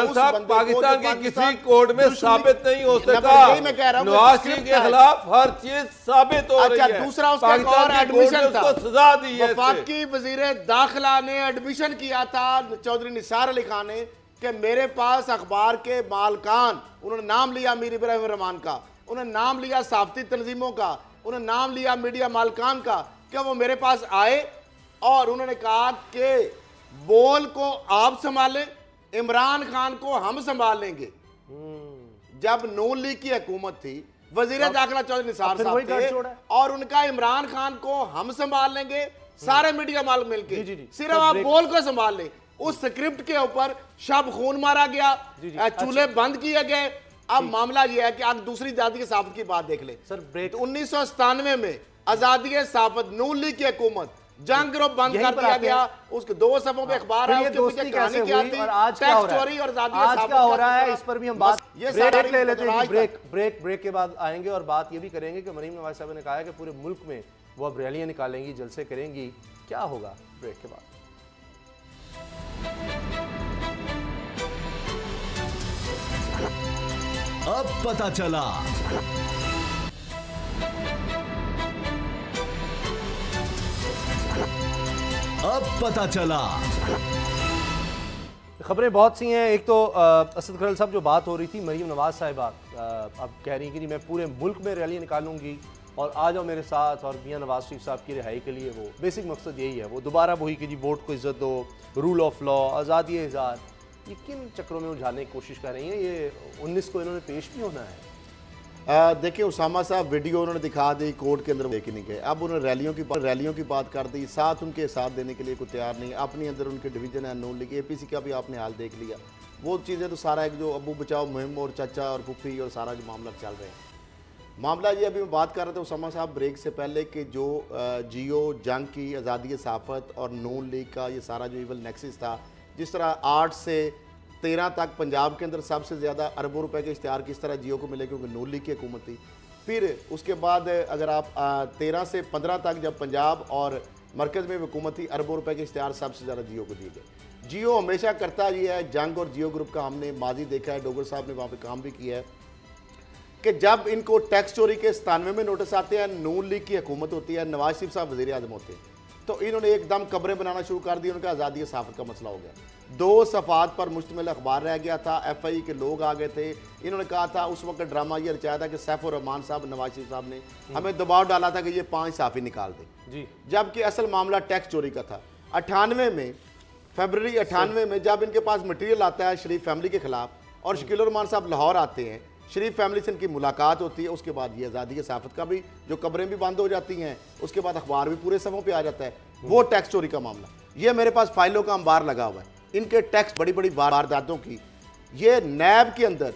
पाकिस्तान के किसी कोर्ट में साबित नहीं हो सका। नवाज शरीफ के खिलाफ हर चीज साबित हो रही है। दूसरा उसका एक और एडमिशन था, सजा दी है। वफाकी वजीर दाखिला ने एडमिशन किया था चौधरी निसार अली खान ने कि मेरे पास अखबार के मालकान, उन्होंने नाम लिया मीर इब्राहिम रहमान का, उन्होंने नाम लिया साफ्ती तंजीमों का, उन्होंने नाम लिया मीडिया मालकान का, कि वो मेरे पास आए और उन्होंने कहा कि बोल को आप संभालें, इमरान खान को हम संभाल लेंगे। जब नून लीग की हुकूमत थी, वजीर दाखिला चौधरी निसार साहब थे और उनका इमरान खान को हम संभाल लेंगे, सारे मीडिया मालिक मिलके, सिर्फ आप बोल को संभाल लें। उस स्क्रिप्ट के ऊपर शब खून मारा गया, चूल्हे बंद किए गए। अब मामला यह है कि आप दूसरी आजादी के सहाफत की बात देख ले सर। 1997 में आजादी के सहाफत नून लीग की हुकूमत, जंग ग्रुप बंद कर दिया गया, उसके 2 सफों पे अखबार है, उसके पीछे कहानी क्या थी, टैक्स चोरी और आजादी के आज क्या हो रहा है, इस पर भी हम बात ब्रेक ले लेते हैं। ब्रेक के बाद आएंगे और बात ये भी करेंगे कि मरीम नवाज साहब ने कहा है कि पूरे मुल्क में वो अब रैलियां निकालेंगी, जलसे करेंगी। क्या होगा ब्रेक के बाद? अब पता चला। अब पता चला। खबरें बहुत सी हैं। एक तो असद खरल साहब जो बात हो रही थी, मरीम नवाज साहिबा अब कह रही हैं कि जी मैं पूरे मुल्क में रैली निकालूंगी और आ जाओ मेरे साथ, और मियां नवाज शरीफ साहब की रिहाई के लिए वो बेसिक मकसद यही है। वो दोबारा वही कि जी वोट को इज्जत दो, रूल ऑफ लॉ, आज़ादी इज़हार, ये किन चक्रों में उलझाने की कोशिश कर रही हैं? ये 19 को इन्होंने पेश भी होना है। देखिए उसामा साहब वीडियो उन्होंने दिखा दी, कोर्ट के अंदर लेके नहीं गए। अब उन्होंने रैलियों की बात कर दी, साथ उनके साथ देने के लिए कोई तैयार नहीं। अपने अंदर उनके डिवीजन है नून लीग, APC का भी आपने हाल देख लिया। वो चीज़ें तो सारा एक जो अबू बचाओ मुहिम और चाचा और फुफी और सारा जो मामला चल रहे हैं। मामला ये अभी मैं बात कर रहा था उसामा साहब ब्रेक से पहले कि जो जियो जंग की आज़ादी सहाफ़त और नून लीग का ये सारा जो इवल नेक्सस था, जिस तरह 8 से 13 तक पंजाब के अंदर सबसे ज़्यादा अरबों रुपए के इश्तिहार किस तरह जियो को मिले क्योंकि नून लीग की हुकूमत थी। फिर उसके बाद अगर आप 13 से 15 तक जब पंजाब और मरकज़ में हुकूमत थी, अरबों रुपए के इश्तिहार सबसे ज़्यादा जियो को दिए गए। जियो हमेशा करता ये है, जंग और जियो ग्रुप का हमने माजी देखा है, डोगर साहब ने वहाँ पर काम भी किया है कि जब इनको टैक्स चोरी के 97 में नोटिस आते हैं, नून लीग की हुकूमत होती है, नवाज शरीफ साहब वज़ीर आज़म होते हैं, तो इन्होंने एकदम कब्रें बनाना शुरू कर दी। उनका आज़ादी सहाफ़त का मसला हो गया। 2 सफ़ात पर मुश्तमिल अखबार रह गया था, FI के लोग आ गए थे। इन्होंने कहा था उस वक्त ड्रामा ये रचाया था कि सैफ और रहमान साहब, नवाज शरीफ साहब ने हमें दबाव डाला था कि ये 5 सहाफ़ी निकाल दें जी, जबकि असल मामला टैक्स चोरी का था। 98 में फरवरी 98 में जब इनके पास मटीरियल आता है शरीफ फैमिली के खिलाफ और शकील रहमान साहब लाहौर आते हैं, शरीफ फैमिली से इनकी मुलाकात होती है। उसके बाद ये आज़ादी के सहाफ़त का भी जो कब्रें भी बंद हो जाती हैं, उसके बाद अखबार भी पूरे सफ़ों पे आ जाता है। वो टैक्स चोरी का मामला, ये मेरे पास फाइलों का अंबार लगा हुआ है। इनके टैक्स बड़ी बड़ी वारदातों की, ये नैब के अंदर,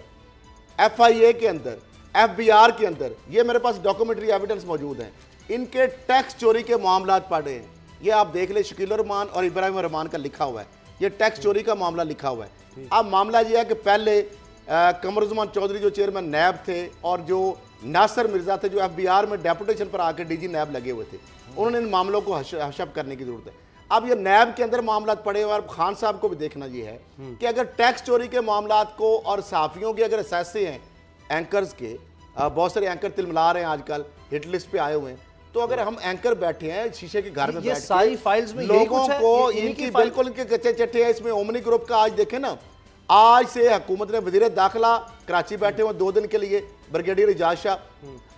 FIA के अंदर, FBR के अंदर, ये मेरे पास डॉक्यूमेंट्री एविडेंस मौजूद हैं। इनके टैक्स चोरी के मामलात पड़े हैं। ये आप देख ले, शकील रहमान और इब्राहिम रहमान का लिखा हुआ है, ये टैक्स चोरी का मामला लिखा हुआ है। अब मामला ये है कि पहले कमरुज़्ज़मान चौधरी जो चेयरमैन नैब थे और जो नासिर मिर्जा थे जो FBR में डेपुटेशन पर आकर DG नैब लगे हुए थे, उन्होंने इन मामलों को हशप करने की जरूरत है। अब ये नैब के अंदर मामला पड़े हुए, और खान साहब को भी देखना ये है कि अगर टैक्स चोरी के मामला को और सहाफ़ियों के अगर ऐसे हैं, एंकर्स के बहुत सारे एंकर तिलमिला रहे हैं आजकल, हिट लिस्ट पे आए हुए हैं, तो अगर हम एंकर बैठे हैं शीशे के घर में ये सारी फाइल्स में लोगों को इनकी बिल्कुल इनके कच्चे चट्टे हैं। इसमें ओमनी ग्रुप का आज देखें ना, आज से हुकूमत ने वजीर दाखिला कराची बैठे हुए 2 दिन के लिए, ब्रिगेडियर इजाज शाह।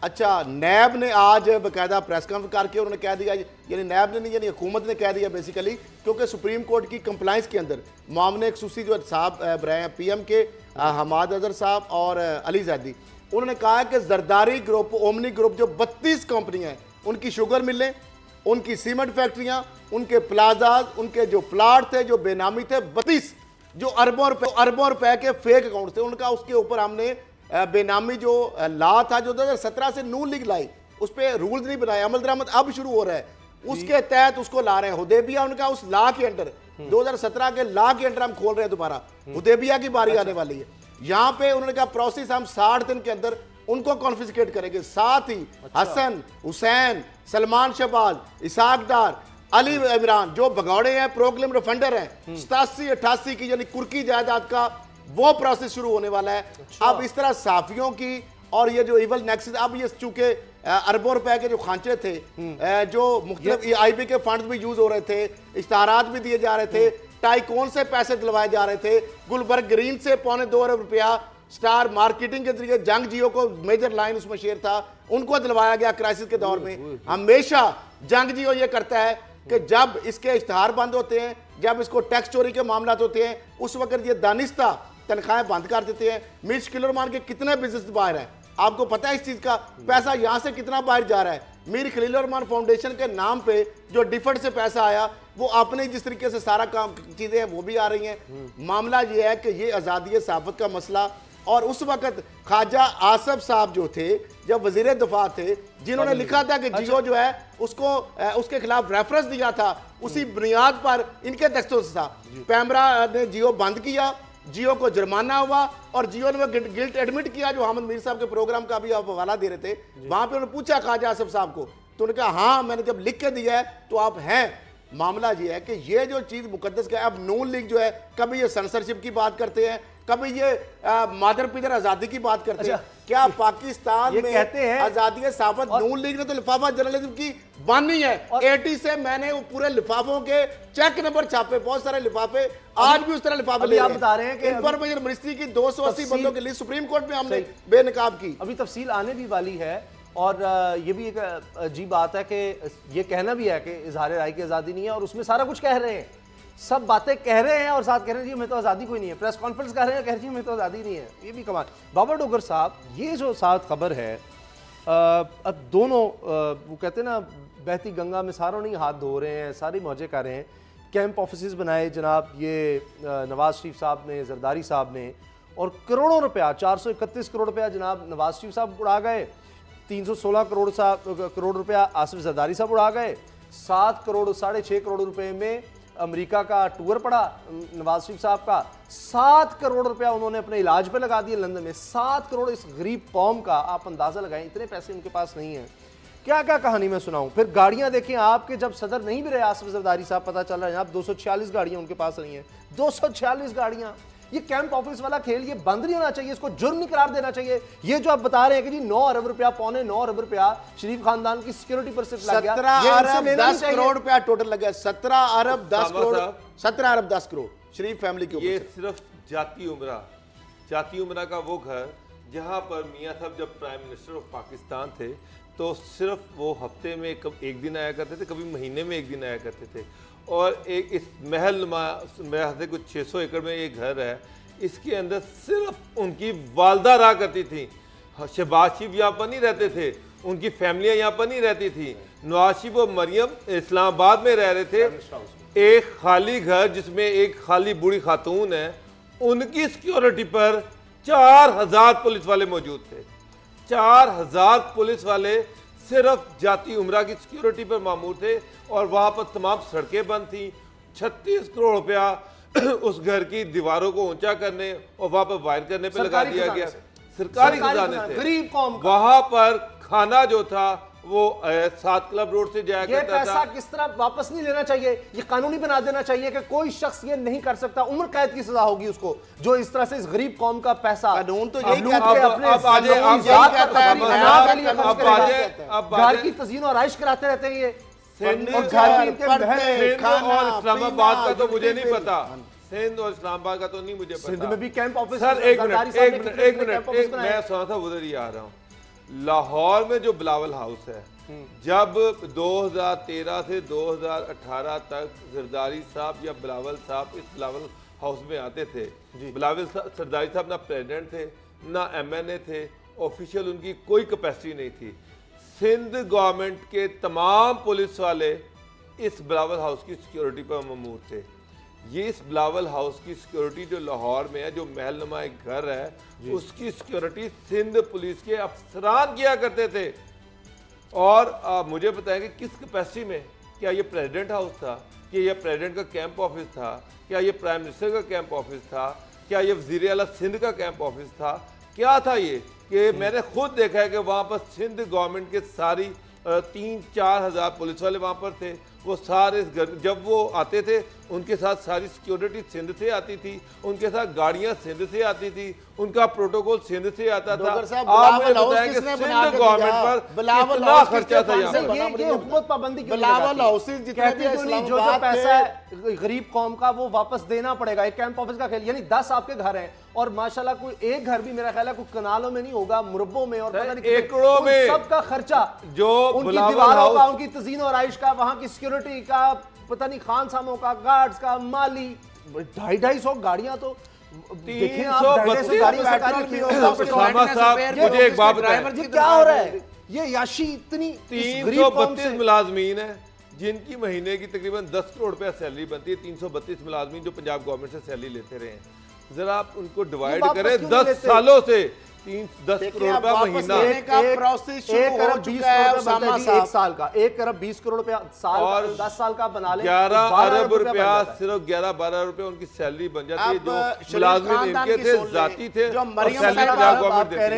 अच्छा, नैब ने आज बाकायदा प्रेस कॉन्फ्रेंस करके उन्होंने कह दिया, यानी नैब ने नहीं, यानी हुकूमत ने कह दिया बेसिकली, क्योंकि सुप्रीम कोर्ट की कंप्लाइंस के अंदर मामले खसूसी जो साहब रहे हैं PM के हमाद अजहर साहब और अली जैदी, उन्होंने कहा कि जरदारी ग्रुप, ओमनी ग्रुप जो 32 कंपनियां हैं, उनकी शुगर मिलें, उनकी सीमेंट फैक्ट्रियां, उनके प्लाजाज, उनके जो प्लाट थे जो बेनामी थे 32, जो अरबों रुपए के फेक अकाउंट थे उनका, उसके ऊपर हमने बेनामी जो लॉ था जो 2017 से नून लीग लाई, उस पर रूल्स नहीं बनाए, अमल दरामद अब शुरू हो रहा है, उसके तहत उसको ला रहे हैं। हुदैबिया उनका उस लॉ के अंडर 2017 के लॉ के अंडर हम खोल रहे हैं दोबारा, हुदैबिया की बारी आने वाली है। यहाँ पे उन्होंने कहा प्रोसेस हम 60 दिन के अंदर उनको कॉन्फिस्केट करेंगे। साथ ही हसन, हुसैन, सलमान शहबाज, इसाक डार, अली इमरान जो भगौड़े हैं, प्रोक्लेम रिफंडर हैं, 87-88 की यानी कुर्की जायदाद का वो प्रोसेस शुरू होने वाला है। अब इस तरह साफियों की और ये जो इवल नेक्सस, अब ये चूंकि अरबों रुपए के जो खांचे थे, जो मुख्तलिफ IB के फंड भी यूज हो रहे थे, इश्तारात भी दिए जा रहे थे, टाइकोन से पैसे दिलवाए जा रहे थे, गुलबर्ग ग्रीन से 2.25 अरब रुपया स्टार मार्केटिंग के जरिए जंग जियो को मेजर लाइन उसमें शेयर था, उनको दिलवाया गया क्राइसिस के दौर में। हमेशा जंग जियो ये करता है कि जब इसके इश्तहार बंद होते हैं, जब इसको टैक्स चोरी के मामला होते हैं, उस वक्त ये दानिस्ता तनख्वाहें बंद कर देते हैं। मीर शकील रहमान के कितने बिजनेस बाहर हैं, आपको पता है इस चीज का, पैसा यहां से कितना बाहर जा रहा है। मीर खलील रहमान फाउंडेशन के नाम पे जो डिफर्ड से पैसा आया, वो अपने जिस तरीके से सारा काम चीजें हैं वो भी आ रही हैं। मामला ये है कि ये आज़ादी सहाफत का मसला, और उस वक्त ख्वाजा आसफ साहब जो थे जब वजीर दफा थे, जिन्होंने लिखा था कि जियो जो है उसको उसके खिलाफ रेफरेंस दिया था, उसी बुनियाद पर इनके दस्तों से था। पैमरा ने जियो बंद किया, जियो को जुर्माना हुआ, और जियो ने गिल्ट एडमिट किया, जो अहमद मीर साहब के प्रोग्राम का भी आप हवाला दे रहे थे, वहां पे उन्होंने पूछा ख्वाजा आसफ साहब को, तो उन्होंने कहा हाँ मैंने जब लिख के दिया है तो आप हैं। मामला ये है कि ये जो चीज मुकद्दस का, अब नून लीग जो है कभी ये सेंसरशिप की बात करते हैं, कभी ये मादर पिदर आजादी की बात करते हैं। क्या पाकिस्तान में कहते हैं आजादी सहाफत, नून लीग ने तो लिफाफा जर्नलिज्म की बानी है। 80 से मैंने वो पूरे लिफाफों के चेक नंबर छापे, बहुत सारे लिफाफे, आज भी उस तरह लिफाफे आप बता रहे हैं कि इंफॉर्मेशन मिनिस्ट्री की 280 बंदों के लिए सुप्रीम कोर्ट में हमने बेनकाब की। अभी तफसील आने भी वाली है, और ये भी एक अजीब बात है कि ये कहना भी है कि इजहार राय की आज़ादी नहीं है, और उसमें सारा कुछ कह रहे हैं, सब बातें कह रहे हैं और साथ कह रहे हैं जी मैं तो आज़ादी कोई नहीं है, प्रेस कॉन्फ्रेंस कर रहे हैं, कह रहे हैं मैं तो आज़ादी नहीं है। ये भी कमाल। बाबर डोगर साहब, ये जो साथ खबर है, अब दोनों वो कहते हैं ना बहती गंगा में सारों नहीं हाथ धो रहे हैं, सारी मौजे कर रहे हैं। कैंप ऑफिस बनाए जनाब ये नवाज शरीफ साहब ने, जरदारी साहब ने, और करोड़ों रुपया, 431 करोड़ रुपया जनाब नवाज शरीफ साहब उड़ा गए, 316 करोड़ रुपया आसिफ जरदारी साहब उड़ा गए, 7 करोड़ 6.5 करोड़ रुपए में अमेरिका का टूर पड़ा नवाज शरीफ साहब का, 7 करोड़ रुपया उन्होंने अपने इलाज पे लगा दिए लंदन में। 7 करोड़ इस गरीब कौम का, आप अंदाजा लगाएं, इतने पैसे उनके पास नहीं है। क्या क्या कहानी मैं सुनाऊं। फिर गाड़ियां देखें आपके, जब सदर नहीं भी रहे आसिफ जरदारी साहब, पता चल रहा है आप 246 गाड़ियां उनके पास नहीं है, 246 गाड़ियां। ये कैंप ऑफिस वाला खेल ये बंद नहीं होना चाहिए, इसको जुर्म नहीं करार देना चाहिए। ये जो आप बता रहे हैं कि जी 9 अरब रुपया, 9.25 अरब रुपया शरीफ खानदान की सिक्योरिटी पर सिर्फ लग गया, 17 अरब 10 करोड़ रुपया टोटल लग गया, 17 अरब 10 करोड़, 17 अरब 10 करोड़ शरीफ फैमिली के ऊपर। ये सिर्फ जाती उमरा का वो घर जहां पर मियां साहब जब प्राइम मिनिस्टर ऑफ पाकिस्तान थे तो सिर्फ वो हफ्ते में एक दिन आया करते थे, कभी महीने में 1 दिन आया करते थे। और एक इस महल से कुछ 600 एकड़ में ये घर है, इसके अंदर सिर्फ उनकी वालदा रहा करती थी। शहबाज शरीफ यहाँ पर नहीं रहते थे, उनकी फैमिलियाँ यहाँ पर नहीं रहती थी। नवाज शरीफ और मरियम इस्लामाबाद में रह रहे थे। एक खाली घर जिसमें एक खाली बूढ़ी खातून है, उनकी सिक्योरिटी पर 4000 पुलिस वाले मौजूद थे। 4000 पुलिस वाले सिर्फ जाती उम्रा की सिक्योरिटी पर मामूर थे और वहां पर तमाम सड़कें बंद थी। 36 करोड़ रुपया उस घर की दीवारों को ऊंचा करने और वहां पर वायर करने पे लगा दिया गया, सरकारी खजाने से। गरीब कौम का वहां पर खाना जो था वो 7 क्लब रोड से जाया ये करता पैसा था। किस तरह वापस नहीं लेना चाहिए, ये कानूनी बना देना चाहिए कि कोई शख्स ये नहीं कर सकता, उम्र कैद की सजा होगी उसको जो इस तरह से इस गरीब कौम का पैसा कानून तो यही लूट कहता के है। अपने अब आ जाए, जिंदगी अब जात कहता पर है, अपनी अब बना के आ लिए जाए, खर्च अब करेगा। आ जाए, अब आ घर जाए। की तज़ीन और आइश कराते रहते हैं ये सिंध और घर भी इनके पढ़ते महल हैं। सिंध और खाना, इस्लामाबाद का तो पीना, मुझे नहीं यूपी पता, सिंध और इस्लामाबाद का तो नहीं मुझे पता। सिंध में भी कैंप ऑफिस सर एक सरकारी मिनट साहब एक ने मिनट कितने एक मिनट कैंप ऑफिस एक बनाए? मैं सुना था उधर ही आ रहा हूँ। लाहौर में जो बिलावल हाउस है, जब 2013 से 2018 तक जरदारी साहब या बिलावल साहब इस बिलावल हाउस में आते थे, बिलावल सरदारी साहब ना प्रेसिडेंट थे ना MNA थे, ऑफिशियल उनकी कोई कैपेसिटी नहीं थी। सिंध गवर्नमेंट के तमाम पुलिस वाले इस बिलावल हाउस की सिक्योरिटी पर ममूर थे। ये इस बिलावल हाउस की सिक्योरिटी जो लाहौर में है, जो महलनुमा एक घर है, उसकी सिक्योरिटी सिंध पुलिस के अफसरान किया करते थे। और मुझे बताएं कि किस कैपेसिटी में, क्या ये प्रेसिडेंट हाउस था, कि यह प्रेसिडेंट का कैंप ऑफिस था, क्या ये प्राइम मिनिस्टर का कैंप ऑफिस था, क्या ये वज़ीर आला सिंध का कैंप ऑफिस था, क्या था ये? कि मैंने खुद देखा है कि वहाँ पर सिंध गवर्नमेंट के सारी 3-4 हज़ार पुलिस वाले वहाँ पर थे। वो सारे जब वो आते थे उनके साथ सारी सिक्योरिटी सिंध से आती थी, उनके साथ गाड़ियां सिंध से आती थी, उनका प्रोटोकॉल सिंध से आता था। आप मुझे बताएं कि सिंध गवर्नमेंट पर कितना खर्चा था यहाँ पर? ये हुकूमत पाबंदी क्यों बिलावल हाउसेज जितने भी जो पैसा है गरीब कौम का वो वापस देना पड़ेगा। एक कैंप ऑफिस का खेल, यानी 10 आपके घर हैं और माशाल्लाह कोई एक घर भी मेरा ख्याल है कोई कनालों में नहीं होगा, मुरब्बों में और पता नहीं एकड़ों में सबका खर्चा, जो उनकी दीवारों का, उनकी तज़ीन और आइश का, वहां की सिक्योरिटी का, पता नहीं खान सामों का, गार्ड्स का, माली, 250 गाड़ियां तो देखें आप, 250 गाड़ी सरकारी की मुझे एक बात बताएं, ये क्या हो रहा है? ये याशी इतनी 332 मुलाजमीन है जिनकी महीने की तकरीबन 10 करोड़ रुपया सैलरी बनती है। 332 मुलाजमीन जो पंजाब गवर्नमेंट से सैलरी लेते रहे हैं, जरा आप उनको डिवाइड करें 10 सालों से 10 करोड़ रुपया महीना। 1 अरब 20 करोड़ एक साल का, 1 अरब 20 करोड़ रुपया साल और 10 साल का बना ले, 11 अरब रुपया सिर्फ 11-12 रुपए उनकी सैलरी बन जाती है। जो मुलाजमीन इनके थे जाती थे, जो मरियम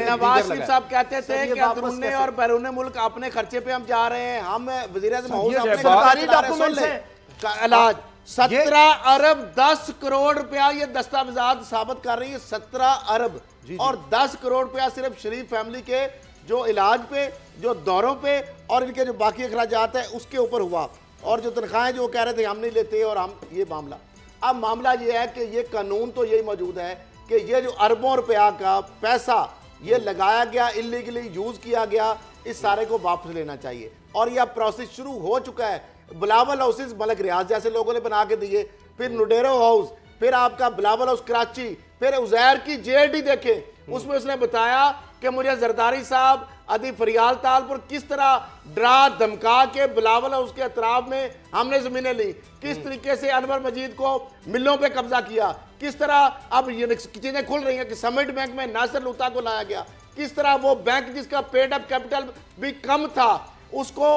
नवाज शरीफ साहब कहते थे कि अंदरूनी और बैरून मुल्क अपने खर्चे पे हम जा रहे हैं, हम वज़ीर-ए-आज़म सरकारी डॉक्यूमेंट्स हैं। इलाज 17 अरब 10 करोड़ रुपया ये दस्तावेजात साबित कर रही है। 17 अरब और 10 करोड़ रुपया सिर्फ शरीफ फैमिली के जो इलाज पे, जो दौरों पे और इनके जो बाकी अखराजात है उसके ऊपर हुआ। और जो तनख्वाहें जो कह रहे थे हम नहीं लेते, और हम ये मामला, अब मामला ये है कि ये कानून तो यही मौजूद है कि ये जो अरबों रुपया का पैसा ये लगाया गया, इलीगली यूज किया गया, इस सारे को वापस लेना चाहिए। और यह प्रोसेस शुरू हो चुका है। बिलावल हाउसेज मलक रियाज जैसे लोगों ने बना के दिए, फिर नुडेरो हाउस, फिर आपका बिलावल हाउस कराची, फिर उजैर की JLD देखें, उसमें उसने बताया कि मुझे जरदारी साहब अदी फरियाल ताल पर किस तरह डरा धमका के बिलावल हाउस के अतराफ में हमने जमीनें ली, किस तरीके से अनवर मजीद को मिलों पे कब्जा किया, किस तरह अब ये चीजें खुल रही हैं कि समिट बैंक में नासिर लूता को लाया गया, किस तरह वो बैंक जिसका पेड अप कैपिटल भी कम था उसको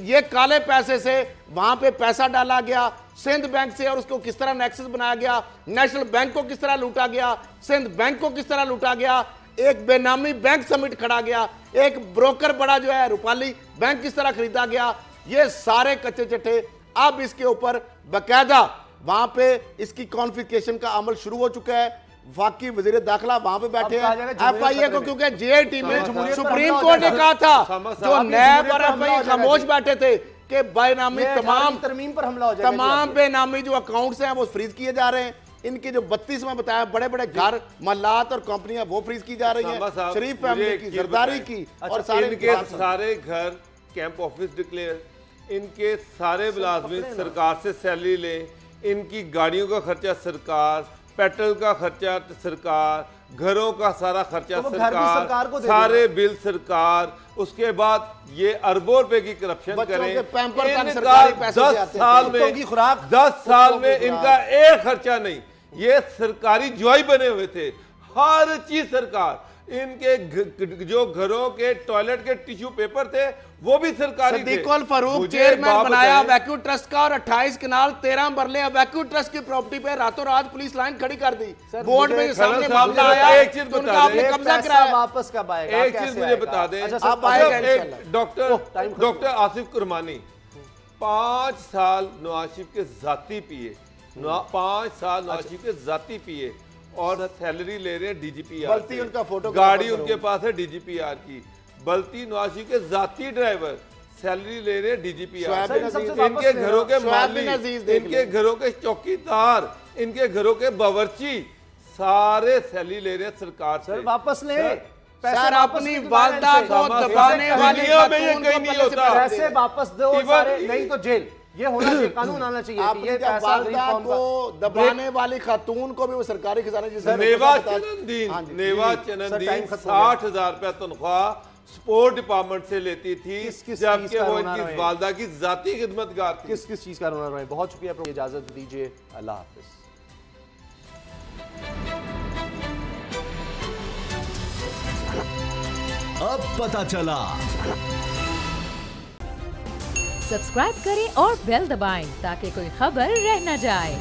ये काले पैसे से वहां पे पैसा डाला गया सिंध बैंक से, और उसको किस तरह नेक्सस बनाया गया, नेशनल बैंक को किस तरह लूटा गया, सिंध बैंक को किस तरह लूटा गया, एक बेनामी बैंक समिट खड़ा गया, एक ब्रोकर बड़ा जो है रूपाली बैंक किस तरह खरीदा गया, ये सारे कच्चे चिट्ठे अब इसके ऊपर बकायदा वहां पे इसकी कॉन्फिस्केशन का अमल शुरू हो चुका है। वाकई वजीर दाखिला वहां पे बैठे हैं FIA को, क्योंकि JIT में सुप्रीम कोर्ट ने कहा था जो नैब और FIA खामोश बैठे थे कि बेनामी तमाम तरमीम पर हमला हो जाएगा, तमाम बेनामी जो अकाउंट्स हैं वो फ्रीज किए जा रहे हैं। इनके जो 32 में बताया बड़े बड़े घर महलात और कंपनियां वो फ्रीज की जा रही हैं, शरीफ फैमिली की, जरदारी की, और सारे घर कैंप ऑफिस डिक्लेयर, इनके सारे मुलाजमीन सरकार से सैलरी लें, इनकी गाड़ियों का खर्चा सरकार, पेट्रोल का खर्चा सरकार, घरों का सारा खर्चा तो सरकार को सारे बिल सरकार, उसके बाद ये अरबों रुपए की करप्शन करें। इनका 10 साल में इनका एक खर्चा नहीं, ये सरकारी जुआई बने हुए थे, हर चीज सरकार, इनके जो घरों के टॉयलेट के टिश्यू पेपर थे वो भी सरकारी थे। सदीकुल फारूक चेयरमैन बनाया वैक्यू ट्रस्ट का और 28 कनाल 13 मरले वैक्यू ट्रस्ट की प्रॉपर्टी पे रातों रात पुलिस लाइन खड़ी कर दी। बोर्ड में सामने मामला आया, एक चीज तो उनका आपने कब्जा कराया। वापस कब आएगा? एक चीज मुझे बता दें, डॉक्टर आसिफ कुरमानी 5 साल नवाज शरीफ के जाती पिए, 5 साल नवाज शरीफ के जाती पिए और सैलरी ले रहे हैं डीजीपी बल्कि उनका फोटो गाड़ी उनके पास है डीजीपीआर की, बल्कि नवाज शरीफ के जाती ड्राइवर सैलरी ले रहे हैं डीजीपीआर, इनके घरों के मालिक, इनके घरों के चौकीदार, इनके घरों के बावर्ची सारे सैलरी ले रहे हैं सरकार से। वापस ले सर, अपनी वालदा को दबाने वाली में कहीं नहीं होता। पैसे वापस दो सारे, नहीं तो जेल। ये होना चाहिए, कानून आना चाहिए। ये वालदा को दबाने वाली खातून को भी वो सरकारी खजाने नेवा चननदीन 60,000 रुपया तनख्वाह स्पोर्ट डिपार्टमेंट से लेती थी, जबकि वो इनकी वालदा की जाती खिदमतगार थी। किस चीज का रोना रहे? बहुत शुक्रिया, इजाजत दीजिए, अल्लाह हाफिज। अब पता चला। सब्सक्राइब करें और बेल दबाएं ताकि कोई खबर रह न जाए।